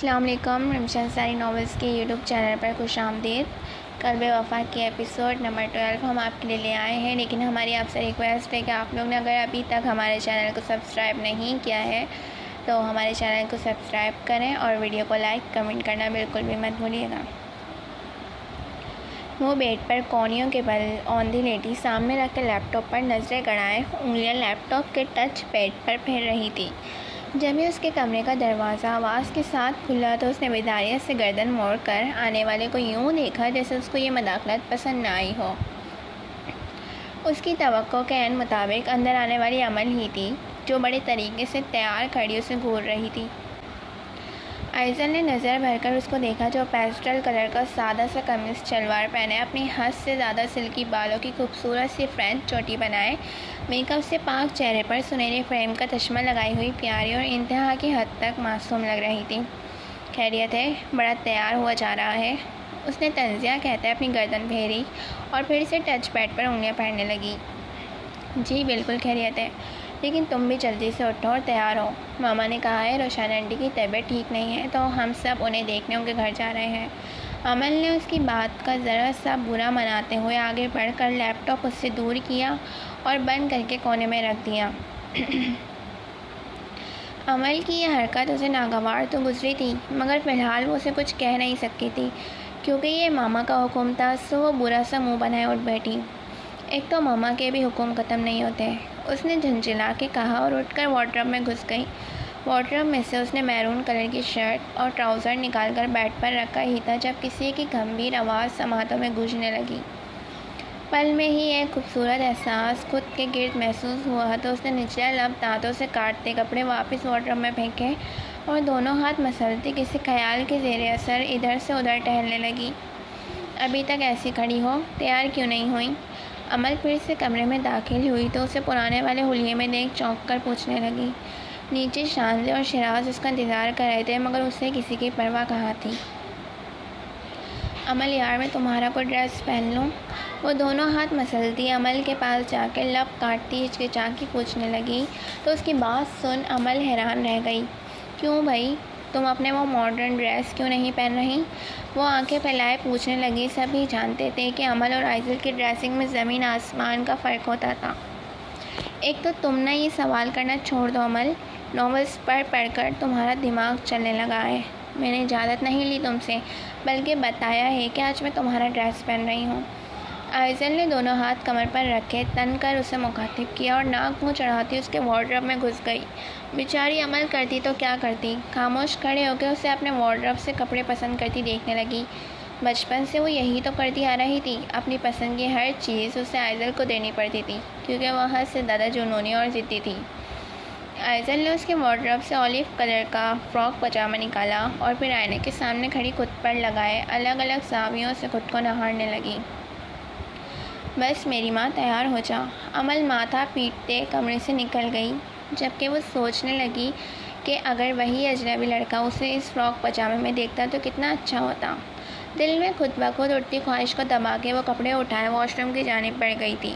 السلام علیکم. رمشہ انصاری ناولز کے یوٹیوب چینل پر خوش آمدید. قلب وفا کے ایپیسوڈ نمبر 12 ہم آپ کے لیے لے آئے ہیں، لیکن ہماری آپ سے ریکویسٹ ہے کہ آپ لوگ نے اگر ابھی تک ہمارے چینل کو سبسکرائب نہیں کیا ہے تو ہمارے چینل کو سبسکرائب کریں اور ویڈیو کو لائک کمنٹ کرنا بالکل بھی مت بھولیے گا. وہ بیڈ پر کونیوں کے بل اوندھی لیٹی سامنے رکھ کے لیپ ٹاپ پر نظریں گڑائے انگلیاں لیپ ٹاپ کے ٹچ پیڈ پر پھیر رہی تھی. جب ہی اس کے کمرے کا دروازہ آواز کے ساتھ کھلا تو اس نے بیداریت سے گردن موڑ کر آنے والے کو یوں دیکھا جیسے اس کو یہ مداخلت پسند نہ آئی ہو. اس کی توقع کے عین مطابق اندر آنے والی عمل ہی تھی جو بڑے طریقے سے تیار کھڑی اسے گھور رہی تھی. ایزل نے نظر بھر کر اس کو دیکھا جو پیسٹل کلر کا سادہ سا قمیص شلوار پہنے، اپنی حد سے زیادہ سلکی بالوں کی خوبصورت سی فرینچ چوٹی بنائے، میک اپ سے پاک چہرے پر سنہرے فریم کا چشمہ لگائی ہوئی پیاری اور انتہا کی حد تک معصوم لگ رہی تھی. خیریت ہے؟ بڑا تیار ہوا جا رہا ہے، اس نے تنزیہ کہتے اپنی گردن پھیری اور پھر سے ٹچ پیڈ پر انگلیاں پھیرنے لگی. جی بالکل خیریت ہے، لیکن تم بھی جلدی سے اٹھو اور تیار ہو. ماما نے کہا ہے روشن آنٹی کی طبیعت ٹھیک نہیں ہے تو ہم سب انہیں دیکھنے ان کے گھر جا رہے ہیں. عمل نے اس کی بات کا ذرا سا برا مناتے ہوئے آگے بڑھ کر لیپ ٹاپ اس سے دور کیا اور بند کر کے کونے میں رکھ دیا. عمل کی یہ حرکت اسے ناگوار تو گزری تھی، مگر فی الحال وہ اسے کچھ کہہ نہیں سکتی تھی کیونکہ یہ ماما کا حکم تھا. سو وہ برا سا منہ بنائے اٹھ بیٹھی. ایک تو ماما کے بھی حکم ختم نہیں ہوتے، اس نے جھنجھلا کے کہا اور اٹھ کر وارڈروب میں گھس گئی. وارڈروب میں سے اس نے میرون کلر کی شرٹ اور ٹراؤزر نکال کر بیڈ پر رکھا ہی تھا جب کسی کی گمبھیر آواز سماعتوں میں گونجنے لگی. پل میں ہی ایک خوبصورت احساس خود کے گرد محسوس ہوا تو اس نے نچلا لب دانتوں سے کاٹتے کپڑے واپس وارڈروب میں پھینکے اور دونوں ہاتھ مسلتی کسی خیال کے زیر اثر ادھر سے ادھر ٹہلنے لگی. ابھی تک ایسی کھڑی ہو، تیار کیوں نہیں ہوئی؟ عمل پھر سے کمرے میں داخل ہوئی تو اسے پرانے والے حلیے میں دیکھ چونک کر پوچھنے لگی. نیچے شانزے اور شیراز اس کا انتظار کر رہے تھے مگر اسے کسی کی پرواہ کہاں تھی. عمل یار میں تمہارا کوئی ڈریس پہن لوں؟ وہ دونوں ہاتھ مسلتی عمل کے پاس جا کے لب کاٹتی ہچکچا کے پوچھنے لگی تو اس کی بات سن عمل حیران رہ گئی. کیوں بھائی، تم اپنے وہ ماڈرن ڈریس کیوں نہیں پہن رہی؟ وہ آنکھیں پھیلائے پوچھنے لگی. سبھی جانتے تھے کہ عمل اور ایزل کی ڈریسنگ میں زمین آسمان کا فرق ہوتا تھا. ایک تو تم نے یہ سوال کرنا چھوڑ دو عمل، ناولز پڑھ کر تمہارا دماغ چلنے لگا ہے. میں نے اجازت نہیں لی تم سے، بلکہ بتایا ہے کہ آج میں تمہارا ڈریس پہن رہی ہوں. ایزل نے دونوں ہاتھ کمر پر رکھے تن کر اسے مخاطب کیا اور ناک منہ چڑھاتی اس کے وارڈروب میں گھس گئی. بیچاری عمل کرتی تو کیا کرتی، خاموش کھڑے ہو کے اسے اپنے وارڈروب سے کپڑے پسند کرتی دیکھنے لگی. بچپن سے وہ یہی تو کرتی آ رہی تھی، اپنی پسند کی ہر چیز اسے ایزل کو دینی پڑتی تھی کیونکہ وہ حد سے زیادہ جنونی اور ضدی تھی. ایزل نے اس کے وارڈروب سے اولیو کلر کا فراک پاجامہ نکالا اور پھر آئینے کے سامنے کھڑی خود پر لگائے الگ الگ زاویوں سے خود کو نہارنے لگی. بس میری ماں تیار ہو جا. عمل ماتھا پیٹتے کمرے سے نکل گئی جبکہ وہ سوچنے لگی کہ اگر وہی اجنبی لڑکا اسے اس فراک پاجامے میں دیکھتا تو کتنا اچھا ہوتا. دل میں خود بخود اٹھتی خواہش کو دبا کے وہ کپڑے اٹھائے واش روم کی جانب بڑھ گئی تھی.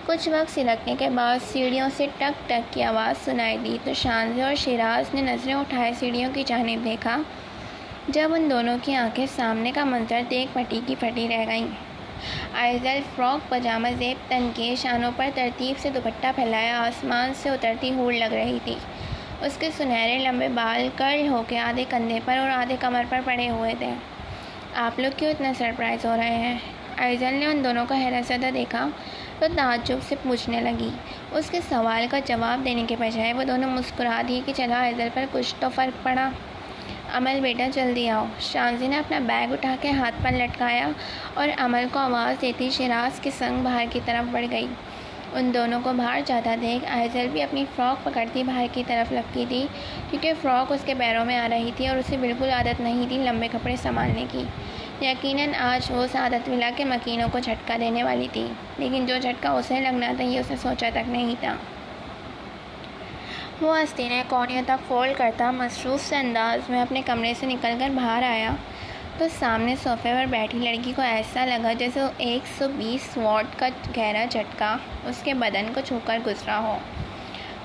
کچھ وقت سلکنے کے بعد سیڑھیوں سے ٹک ٹک کی آواز سنائی دی تو شانزے اور شیراز نے نظریں اٹھائے سیڑھیوں کی جانب دیکھا. جب ان دونوں کی آنکھیں سامنے کا منظر دیکھ پھٹی کی پھٹی رہ گئیں. ایزل فراک پاجامہ زیب تن کے شانوں پر ترتیب سے دوپٹہ پھیلایا آسمان سے اترتی ہور لگ رہی تھی. اس کے سنہرے لمبے بال کرل ہو کے آدھے کندھے پر اور آدھے کمر پر پڑے ہوئے تھے. آپ لوگ کیوں اتنا سرپرائز ہو رہے ہیں؟ ایزل نے ان دونوں کو حیرت زدہ دیکھا تو تعجب سے پوچھنے لگی. اس کے سوال کا جواب دینے کے بجائے وہ دونوں مسکرا دی کہ چلا ایزل پر کچھ تو فرق پڑا. عمل بیٹا جلدی آؤ. شانزی نے اپنا بیگ اٹھا کے ہاتھ پر لٹکایا اور عمل کو آواز دیتی شیراز کے سنگ باہر کی طرف بڑھ گئی. ان دونوں کو باہر جاتا دیکھ ایزل بھی اپنی فراک پکڑتی باہر کی طرف لپکی تھی کیونکہ فراک اس کے پیروں میں آ رہی تھی اور اسے بالکل عادت نہیں تھی لمبے کپڑے سنبھالنے کی. یقیناً آج وہ سعادت ولا کے مکینوں کو جھٹکا دینے والی تھی، لیکن جو جھٹکا اسے لگنا تھا یہ اسے سوچا تک نہیں تھا. وہ آستینیں کونیوں تک فولڈ کرتا مصروف سے انداز میں اپنے کمرے سے نکل کر باہر آیا تو سامنے صوفے پر بیٹھی لڑکی کو ایسا لگا جیسے 120 واٹ کا گہرا جھٹکا اس کے بدن کو چھو کر گزرا ہو.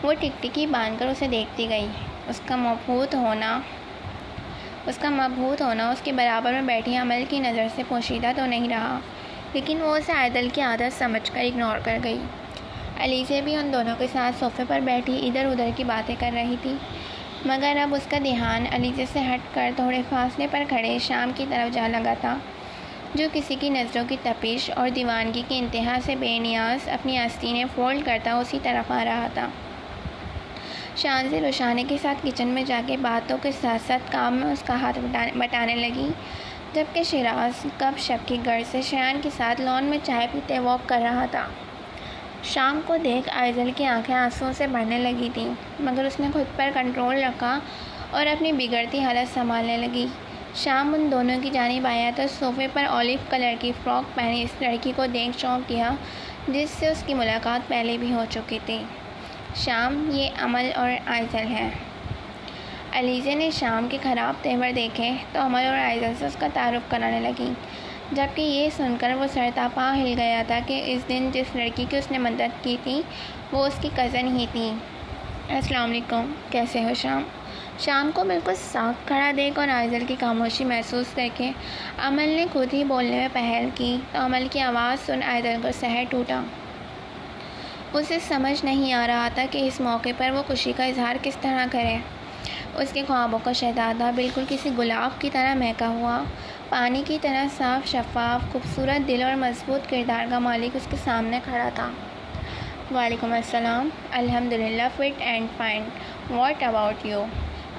وہ ٹکٹکی باندھ کر اسے دیکھتی گئی. اس کا مبہوت ہونا اس کا مبہوت ہونا اس کے برابر میں بیٹھی عمل کی نظر سے پوشیدہ تو نہیں رہا، لیکن وہ اسے عائدل کی عادت سمجھ کر اگنور کر گئی۔ علیزہ بھی ان دونوں کے ساتھ صوفے پر بیٹھی ادھر ادھر کی باتیں کر رہی تھی، مگر اب اس کا دھیان علیزہ سے ہٹ کر تھوڑے فاصلے پر کھڑے شام کی طرف جا لگا تھا، جو کسی کی نظروں کی تپش اور دیوانگی کی انتہا سے بے نیاز اپنی آستینیں فولڈ کرتا اسی طرف آ رہا تھا۔ شان سے روشانی کے ساتھ کچن میں جا کے باتوں کے ساتھ ساتھ کام میں اس کا ہاتھ بٹانے لگی، جبکہ شیراز گپ شپ کی غرض سے شایان کے ساتھ لان میں چائے پیتے واک کر رہا تھا۔ شام کو دیکھ عائزل کی آنکھیں آنسوؤں سے بھرنے لگی تھیں، مگر اس نے خود پر کنٹرول رکھا اور اپنی بگڑتی حالت سنبھالنے لگی۔ شام ان دونوں کی جانب آیا تو صوفے پر اولیو کلر کی فراک پہنی اس لڑکی کو دیکھ چونک گیا جس سے اس کی ملاقات پہلے بھی ہو چکی تھی۔ شام، یہ عمل اور عائزل ہے۔ علیزہ نے شام کے خراب تیور دیکھے تو عمل اور عائزل سے اس کا تعارف کرانے لگی، جبکہ یہ سن کر وہ سرتاپا ہل گیا تھا کہ اس دن جس لڑکی کی اس نے مدد کی تھی وہ اس کی کزن ہی تھی۔ السلام علیکم، کیسے ہو شام؟ شام کو بالکل ساکت کھڑا دیکھ اور عائزل کی خاموشی محسوس کر کے عمل نے خود ہی بولنے میں پہل کی تو عمل کی آواز سن عائزل کو سحر ٹوٹا۔ اسے سمجھ نہیں آ رہا تھا کہ اس موقع پر وہ خوشی کا اظہار کس طرح کرے۔ اس کے خوابوں کا شہزادہ بالکل کسی گلاب کی طرح مہکا ہوا، پانی کی طرح صاف شفاف، خوبصورت دل اور مضبوط کردار کا مالک اس کے سامنے کھڑا تھا۔ وعلیکم السلام، الحمدللہ fit and fine, what about you?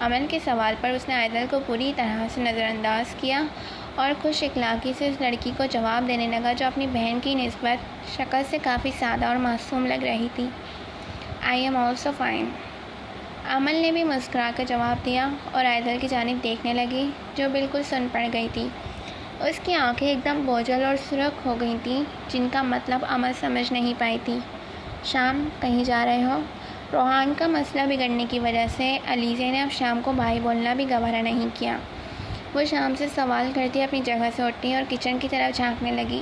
Amal کے سوال پر اس نے عائزل کو پوری طرح سے نظر انداز کیا اور خوش اخلاقی سے اس لڑکی کو جواب دینے لگا جو اپنی بہن کی نسبت شکل سے کافی سادہ اور معصوم لگ رہی تھی۔ I am also fine. Amal نے بھی مسکرا کر جواب دیا اور عائزل کی جانب دیکھنے لگی جو بالکل سن پڑ گئی تھی۔ اس کی آنکھیں ایک دم بوجھل اور سرخ ہو گئی تھیں جن کا مطلب عمل سمجھ نہیں پائی تھی۔ شام، کہیں جا رہے ہو؟ روحان کا مسئلہ بگڑنے کی وجہ سے علیزہ نے اب شام کو بھائی بولنا بھی گوارا نہیں کیا۔ وہ شام سے سوال کرتی اپنی جگہ سے اٹھی اور کچن کی طرف جھانکنے لگی،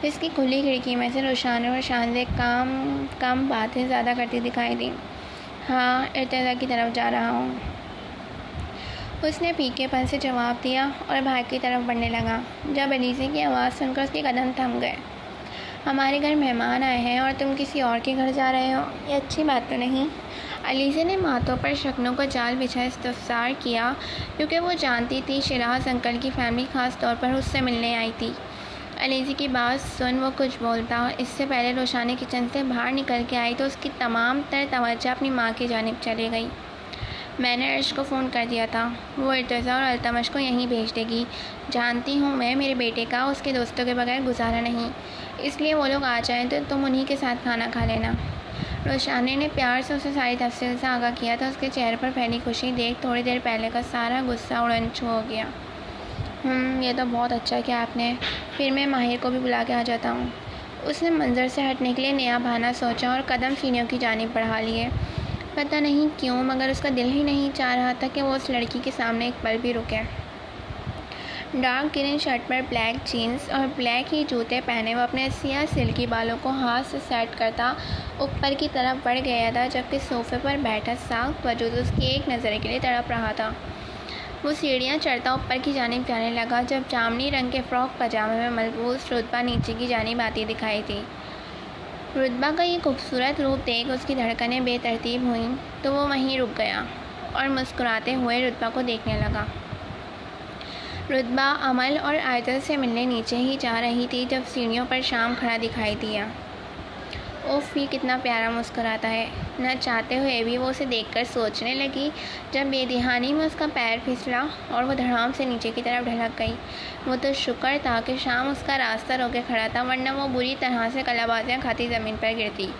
جس کی کھلی کھڑکی میں سے روشان اور شاندے کم باتیں زیادہ کرتی دکھائی دیں۔ ہاں، ارتضیٰ کی طرف جا رہا ہوں، اس نے پھیکے پن سے جواب دیا اور بھائی کی طرف بڑھنے لگا، جب علیزہ کی آواز سن کر اس کے قدم تھم گئے۔ ہمارے گھر مہمان آئے ہیں اور تم کسی اور کے گھر جا رہے ہو، یہ اچھی بات تو نہیں؟ علیزہ نے ماتھوں پر شکنوں کا جال بچھا استفسار کیا، کیونکہ وہ جانتی تھی شیراز انکل کی فیملی خاص طور پر اس سے ملنے آئی تھی۔ علیزہ کی بات سن وہ کچھ بولتا اس سے پہلے روشانی کچن سے باہر نکل کے آئی تو اس کی تمام تر توجہ اپنی ماں کی جانب چلی گئی۔ میں نے عرش کو فون کر دیا تھا، وہ ارتضیٰ اور التمش کو یہیں بھیج دے گی۔ جانتی ہوں میں میرے بیٹے کا اس کے دوستوں کے بغیر گزارا نہیں، اس لیے وہ لوگ آ جائیں تو تم انہی کے ساتھ کھانا کھا لینا۔ روشانی نے پیار سے اسے ساری تفصیل سے آگاہ کیا تو اس کے چہرے پر پھیلی خوشی دیکھ تھوڑی دیر پہلے کا سارا غصہ اڑن چھو ہو گیا۔ یہ تو بہت اچھا کیا آپ نے، پھر میں ماہر کو بھی بلا کے آ جاتا ہوں۔ اس نے منظر سے ہٹنے کے لیے نیا بہانہ سوچا اور قدم سینیوں کی جانب بڑھا لیے۔ پتہ نہیں کیوں مگر اس کا دل ہی نہیں چاہ رہا تھا کہ وہ اس لڑکی کے سامنے ایک پل بھی رکے۔ ڈارک گرین شرٹ پر بلیک جینز اور بلیک ہی جوتے پہنے وہ اپنے سیاہ سلکی بالوں کو ہاتھ سے سیٹ کرتا اوپر کی طرف بڑھ گیا تھا، جبکہ صوفے پر بیٹھا ساکت وجود اس کی ایک نظر کے لیے تڑپ رہا تھا۔ وہ سیڑھیاں چڑھتا اوپر کی جانب جانے لگا جب جامنی رنگ کے فراک پاجامے میں ملبوس رتبہ نیچے کی جانب آتی دکھائی تھی۔ رتبہ کا یہ خوبصورت روپ دیکھ اس کی دھڑکنیں بے ترتیب ہوئیں تو وہ وہیں رک گیا اور مسکراتے ہوئے رتبہ کو دیکھنے لگا۔ رتبہ عمل اور عائزل سے ملنے نیچے ہی جا رہی تھی جب سیڑھیوں پر شام کھڑا دکھائی دیا۔ اوف، یہ کتنا پیارا مسکراتا ہے، نہ چاہتے ہوئے بھی وہ اسے دیکھ کر سوچنے لگی جب بے دھیانی میں اس کا پیر پھسلا اور وہ دھڑام سے نیچے کی طرف ڈھلک گئی۔ وہ تو شکر تھا کہ شام اس کا راستہ روکے کھڑا تھا، ورنہ وہ بری طرح سے کلابازیاں کھاتی زمین پر گرتی۔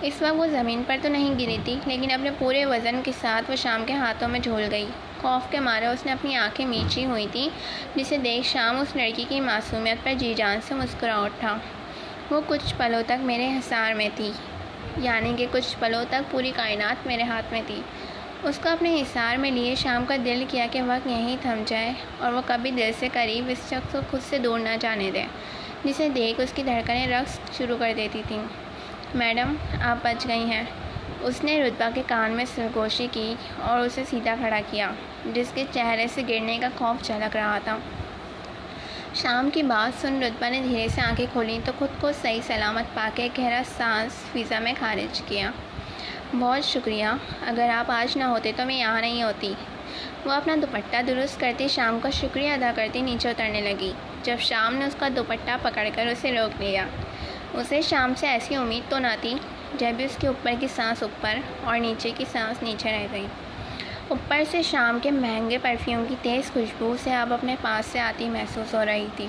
اس وقت وہ زمین پر تو نہیں گری تھی، لیکن اپنے پورے وزن کے ساتھ وہ شام کے ہاتھوں میں جھول گئی۔ خوف کے مارے اس نے اپنی آنکھیں میچی ہوئی تھیں، جسے دیکھ شام اس لڑکی کی معصومیت پر جی جان سے مسکرا اٹھا۔ وہ کچھ پلوں تک میرے حصار میں تھی، یعنی کہ کچھ پلوں تک پوری کائنات میرے ہاتھ میں تھی۔ اس کو اپنے حصار میں لیے شام کا دل کیا کہ وقت یہیں تھم جائے اور وہ کبھی دل سے قریب اس شخص کو خود سے دور نہ جانے دے، جسے دیکھ اس کی دھڑکنیں رقص شروع کر دیتی تھیں۔ میڈم، آپ بچ گئی ہیں، اس نے رتبہ کے کان میں سرگوشی کی اور اسے سیدھا کھڑا کیا۔ جس کے چہرے سے گرنے کا خوف جھلک رہا تھا۔ شام کی بات سن رتبہ نے دھیرے سے آنکھیں کھولیں تو خود کو صحیح سلامت پا کے گہرا سانس فضا میں خارج کیا۔ بہت شکریہ، اگر آپ آج نہ ہوتے تو میں یہاں نہیں ہوتی۔ وہ اپنا دوپٹہ درست کرتی شام کا شکریہ ادا کرتی نیچے اترنے لگی، جب شام نے اس کا دوپٹہ پکڑ کر اسے روک لیا۔ اسے شام سے ایسی امید تو نہ تھی، جب بھی اس کے اوپر کی سانس اوپر اور نیچے کی سانس نیچے رہ گئی۔ اوپر سے شام کے مہنگے پرفیوم کی تیز خوشبو اسے اب اپنے پاس سے آتی محسوس ہو رہی تھی۔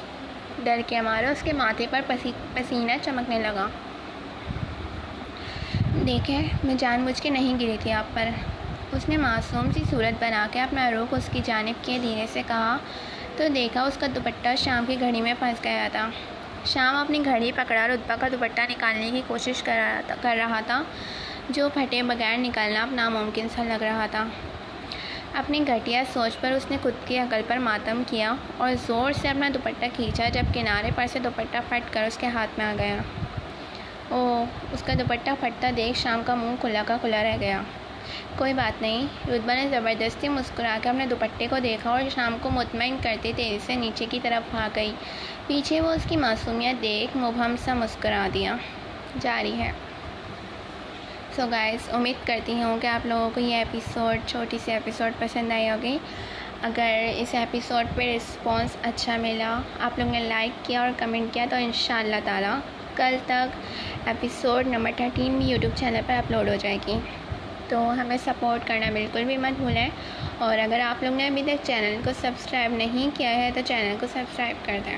ڈر کے مارے اس کے ماتھے پر پسینہ چمکنے لگا۔ دیکھیں، میں جان بوجھ کے نہیں گری تھی آپ پر، اس نے معصوم سی صورت بنا کے اپنا رخ اس کی جانب کیے دھیرے سے کہا تو دیکھا اس کا دوپٹہ شام کی گھڑی میں پھنس گیا تھا۔ شام اپنی گھڑی پکڑا رتبہ کا دوپٹہ نکالنے کی کوشش کر رہا تھا، جو پھٹے بغیر نکالنا اب ناممکن سا لگ رہا تھا۔ اپنی گھٹیا سوچ پر اس نے خود کی عقل پر ماتم کیا اور زور سے اپنا دوپٹہ کھینچا، جب کنارے پر سے دوپٹہ پھٹ کر اس کے ہاتھ میں آ گیا۔ اس کا دوپٹہ پھٹتا دیکھ شام کا منہ کھلا کا کھلا رہ گیا۔ کوئی بات نہیں، رتبہ نے زبردستی مسکرا کے اپنے دوپٹے کو دیکھا اور شام کو مطمئن کرتے تیزی سے نیچے کی طرف بھاگ گئی۔ پیچھے وہ اس کی معصومیت دیکھ مبہم سا مسکرا دیا۔ جاری ہے۔ سو گائز، امید کرتی ہوں کہ آپ لوگوں کو یہ چھوٹی سی ایپیسوڈ پسند آئی ہوگی۔ اگر اس ایپیسوڈ پہ رسپانس اچھا ملا، آپ لوگوں نے لائک کیا اور کمنٹ کیا، تو انشاءاللہ تعالی کل تک ایپیسوڈ نمبر 13 بھی یوٹیوب چینل پر اپلوڈ ہو جائے گی۔ تو ہمیں سپورٹ کرنا بالکل بھی مت بھولیں، اور اگر آپ لوگ نے ابھی تک چینل کو سبسکرائب نہیں کیا ہے تو چینل کو سبسکرائب کر دیں۔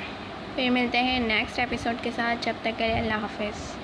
پھر ملتے ہیں نیکسٹ ایپیسوڈ کے ساتھ، جب تک کے لیے اللہ حافظ۔